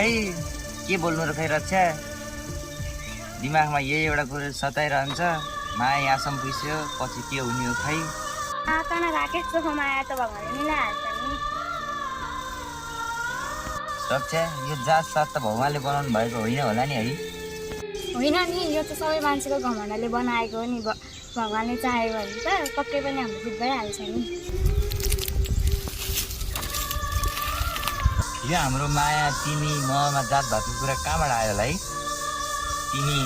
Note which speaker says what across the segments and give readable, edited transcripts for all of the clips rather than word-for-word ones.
Speaker 1: खै के बोल्नु र खै रक्षा दिमागमा यही एउटा कुरो सताइरहन्छ माया यहाँसम्म पुग्यो पछि के हुने हो खै
Speaker 2: राकेशको माया त भगवानले मिलाइहाल्छ नि
Speaker 1: रक्षा यो जात सात त भगवानले बनाउनु भएको होइन होला नि है
Speaker 2: होइन नि यो त सबै मान्छेको घमण्डले बनाएको हो नि भगवानले चाहेको भने त पक्कै पनि हाम्रो दुख भइहाल्छ नि
Speaker 1: यो हाम्रो माया तिमी ममा जात भएको कुरा कहाँबाट आयो होला है तिमी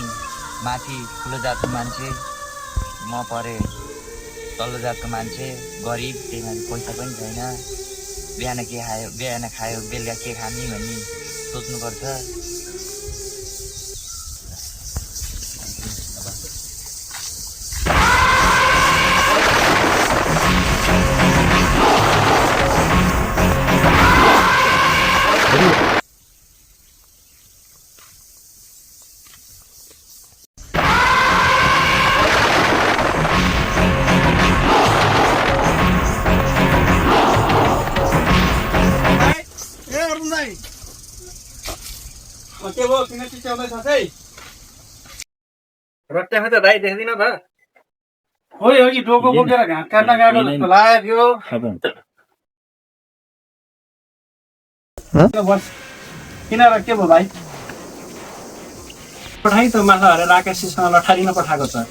Speaker 1: माथि ठुलो जातको मान्छे म परे तल्लो जातको मान्छे गरिब त्यही माथि पैसा पनि छैन बिहान के खायो बिहान खायो बेलुका के खाने भन्ने सोच्नुपर्छ
Speaker 3: के भयो किन चिच्याउँदैछ चाहिँ रट्टा त भाइ देख्दिन त हो अघि डोको बोकेर घाँस काट्न गएको जस्तो लाग्यो किन र के भयो भाइ पठाइ त माछाहरू राकेशसँग लठारिन पठाएको छ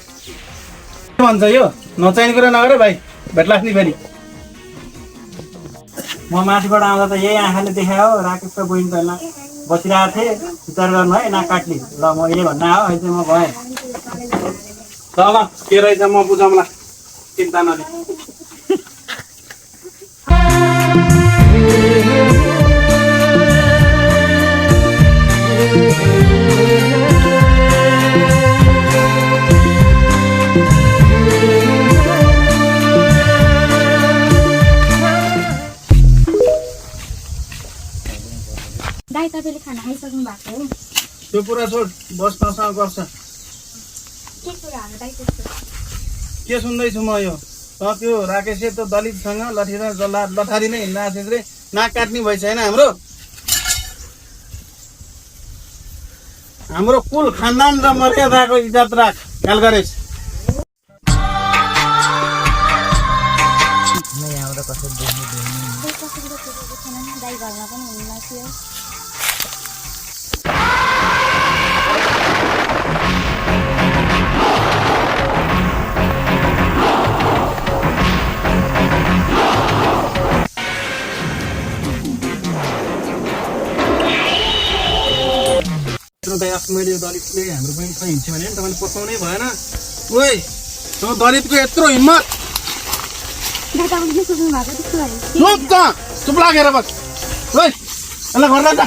Speaker 3: के भन्छ यो नचाहिने कुरा नगर भाइ भेट लाग्ने फेरि म माथिबाट आउँदा त यही आँखाले देखायो राकेशको बहिनी पहिला बसिरहेको थिएँ विचार गर्नु है नकाट्ने ल म यही भन्न आयो अहिले चाहिँ म गएँ ल के रहेछ म बुझाउँला चिन्ता नलिनु
Speaker 2: दाइ तपाईँले खाना खाइसक्नु भएको हो
Speaker 3: त्यो कुरा छोड बस नसँग गर्छ
Speaker 2: के कुराहरू दाइ त्यस्तो
Speaker 3: के सुन्दैछु म यो त्यो राकेशले त दलितसँग लठारी नै हिँड्दा रे नाक काट्ने भएछ होइन हाम्रो कुल खानदान र मर्यादाको इज्जत राख ख्याल गरेस्
Speaker 2: दाइ घरमा पनि हुनुहुन्न थियो
Speaker 3: मैले दलितले हाम्रो पनि हिँड्छ भने तपाईँले पचाउनै भएन ओइ त्यो दलितको यत्रो हिम्मत चुप लागेर बस ओइ यसलाई घर लान्छ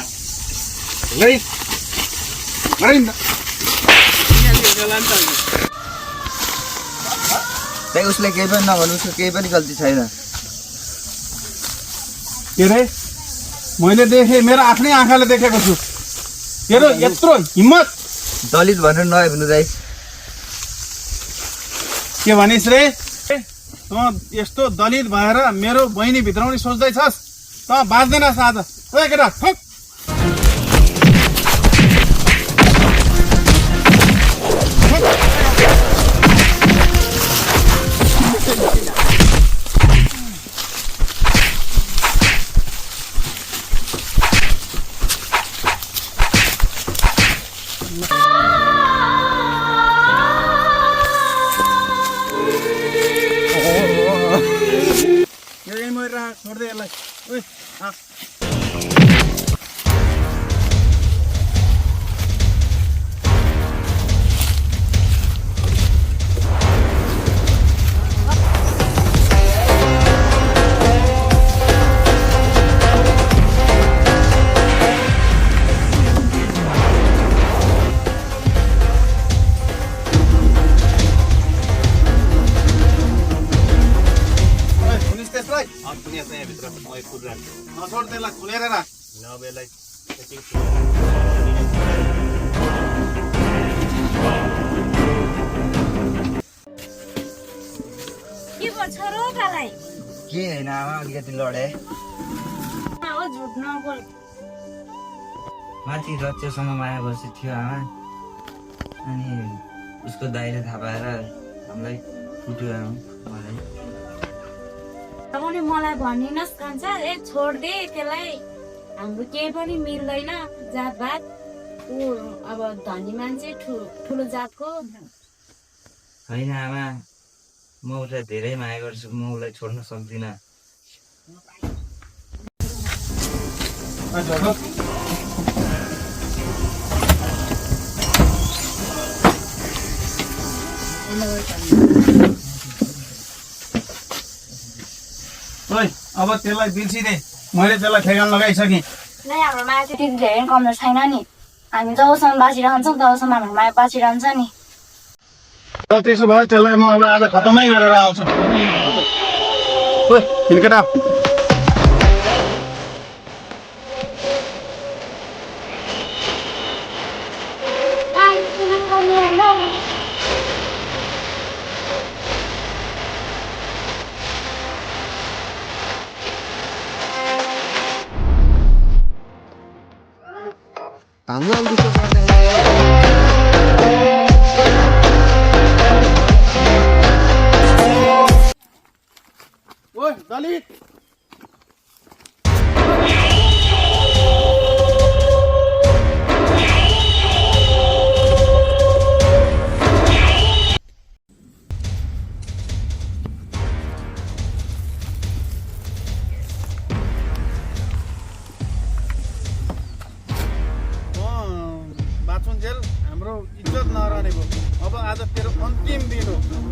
Speaker 1: त्यही उसले केही पनि नभन्नु उसको केही पनि गल्ती छैन
Speaker 3: के अरे मैले देखेँ मेरो आफ्नै आँखाले देखेको छु तेरो यत्रो हिम्मत
Speaker 1: दलित भनेर नभन्नु दाइ
Speaker 3: के भनिस् रे यस्तो दलित भएर मेरो बहिनी भित्राउने सोच्दैछस् त बाँच्दैनस् आज ओए केटा ठोक छोड्दै यसलाई ओइ नछोड त्यसलाई खुलेर राख
Speaker 2: के भन्छ र कालाई
Speaker 1: के होइन आमा अलिकति लडे
Speaker 2: झुट नबोल
Speaker 1: माथि रच्चोसँग माया बसी थियो आमा अनि उसको दाइले थाहा पाएर हामीलाई कुट्यो आमा मलाई
Speaker 2: तपाईँले मलाई भनिदिनुहोस् कान्छ छोडिदे त्यसलाई हाम्रो केही पनि मिल्दैन जातभात ऊ अब धनी मान्छे ठुलो जातको
Speaker 1: होइन आमा म उसलाई धेरै माया गर्छु म उसलाई छोड्न सक्दिनँ
Speaker 3: ओइ अब त्यसलाई बिर्सिदे मैले त्यसलाई ठेगान लगाइसकेँ
Speaker 2: नै हाम्रो माया चाहिँ त्यति धेरै कमजोर छैन नि हामी जबसम्म बाँचिरहन्छौँ तबसम्म हाम्रो माया बाँचिरहन्छ नि
Speaker 3: ल त्यसो भए त्यसलाई म अब आज खतमै गरेर आउँछु ओइ हिँडकेटा ओइ दलित बाँचुन्जेल हाम्रो इज्जत नरहने भयो अब आज तेरो अन्तिम दिन हो